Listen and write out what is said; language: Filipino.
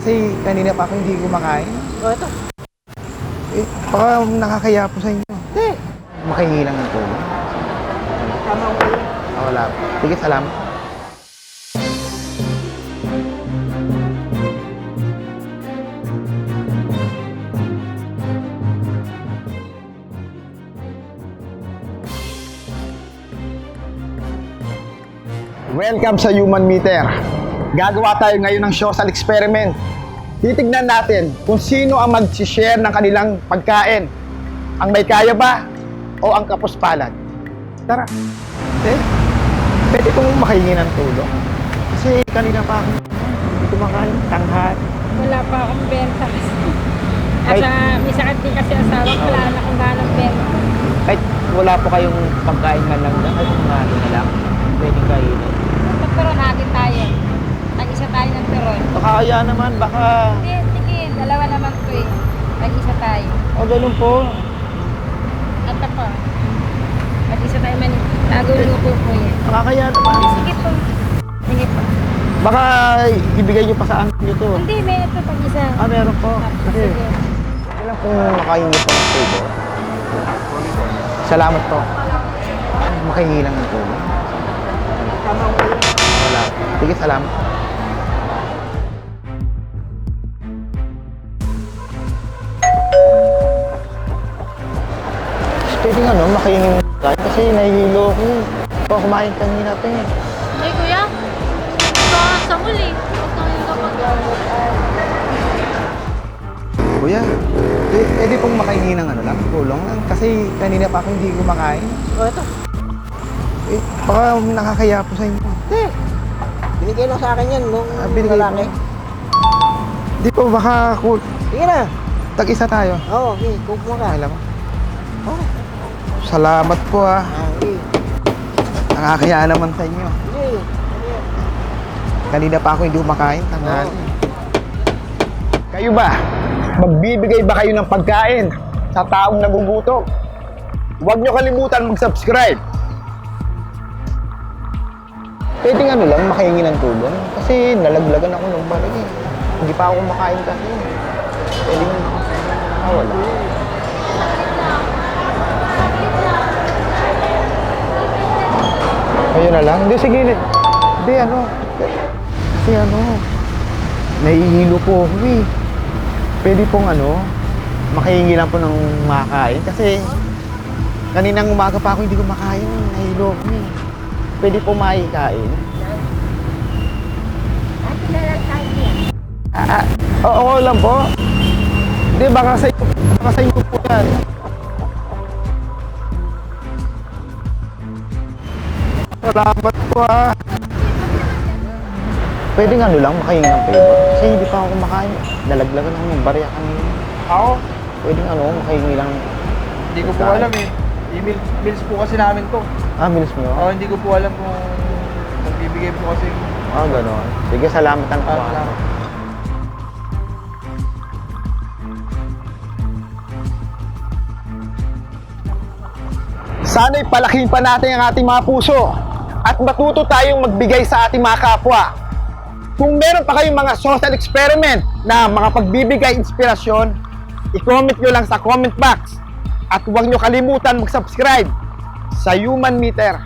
kasi kanina pa ako hindi kumakain. O, ito. Eh, baka nakakaya po sa inyo. Hindi. Makahingi lang ng tulong. Tama ko kayo. Wala po. Sige, salamat. Welcome sa Human Meter. Gagawa tayo ngayon ng social experiment. Titignan natin kung sino ang mag-share ng kanilang pagkain. Ang may kaya ba o ang kapuspalad? Tara. Eh, pwede kong makahingi ng tulong. Kasi kanina pa ako hindi kumakain. Tanghal. Wala pa akong benta kasi. Ay. At may sakit din kasi asawa ko, wala na akong ganang benta. Kahit wala po kayong pagkain man lang dyan, kahit kumakain na lang. Pwede kainin. Magturon natin tayo. Tag-isa tayo ng turon. Nakakaya naman, baka... Hindi, sige, dalawa naman to eh. Tag-isa tayo. O, ganun po. At pa. Tag-isa tayo man. Tagulong ko po yan. Nakakaya naman. Sige po. Sige po. Baka ibigay nyo pa sa akin nyo to. Hindi, may ito tag-isa. Ah, meron po. Sige. Sige. Kailan kung makahingi po ng tulong. Salamat po. Makahingi lang ng tulong. Tama ko kayo. Wala. Sige, salamat. Pwede nga no, makahingi ng pagkain kasi nahihilo ako. Baka kumain kanina natin eh. Ay, kuya. Ito sa huli. Huwag kang yung kapag... Kuya, pwede pong makahingi ng ano lang, tulong lang. Kasi kanina pa ako hindi kumakain. O, ito. Eh, baka nakakaya po sa inyo. Hindi. Binigay lang sa akin yan nung Binigay lalaki. po. Di po, baka Sige na. tag-isa tayo. Oo, okay. Kukuha ka. Alam mo? Salamat po ah. Okay. Nakakaya naman sa inyo. Sige. Kanina pa ako hindi kumakain. Tanghal. Kayo ba? Magbibigay ba kayo ng pagkain sa taong nagugutom? Huwag nyo kalimutan mag-subscribe. Pwede nga lang makahingi ng tulong. Kasi nalaglagan ako ng balag eh. Hindi pa ako kumakain kasi. Pwede nga wala. Ayun na lang. Hindi, sige. Hindi, ano. Kasi ano. Nahihilo po ako eh. Pwede pong ano, makahingi lang po ng makain. Kasi kaninang umaga pa ako hindi kumakain. Nahihilo ako eh. Pwede po makikain. Ate na lang tayo yan. Oo lang po. Hindi, baka sa inyo po yan. Salamat po ah. Pwede nga ano lang, makahingi ng favor. Kasi hindi pa ako kumakain. Nalaglagan ako ng barya kanina. Ako? Pwede nga ano, makahingi lang. Hindi ko po alam eh. Meals po kasi namin to. Milis mo? Hindi ko po alam kung magbibigay po kasi. Gano'n. Sige, salamatan po. Salamat. Sana'y palakihin pa natin ang ating mga puso at matuto tayong magbigay sa ating mga kapwa. Kung meron pa kayong mga social experiment na mga pagbibigay inspirasyon, i-comment nyo lang sa comment box at huwag nyo kalimutan mag-subscribe sa Human Meter.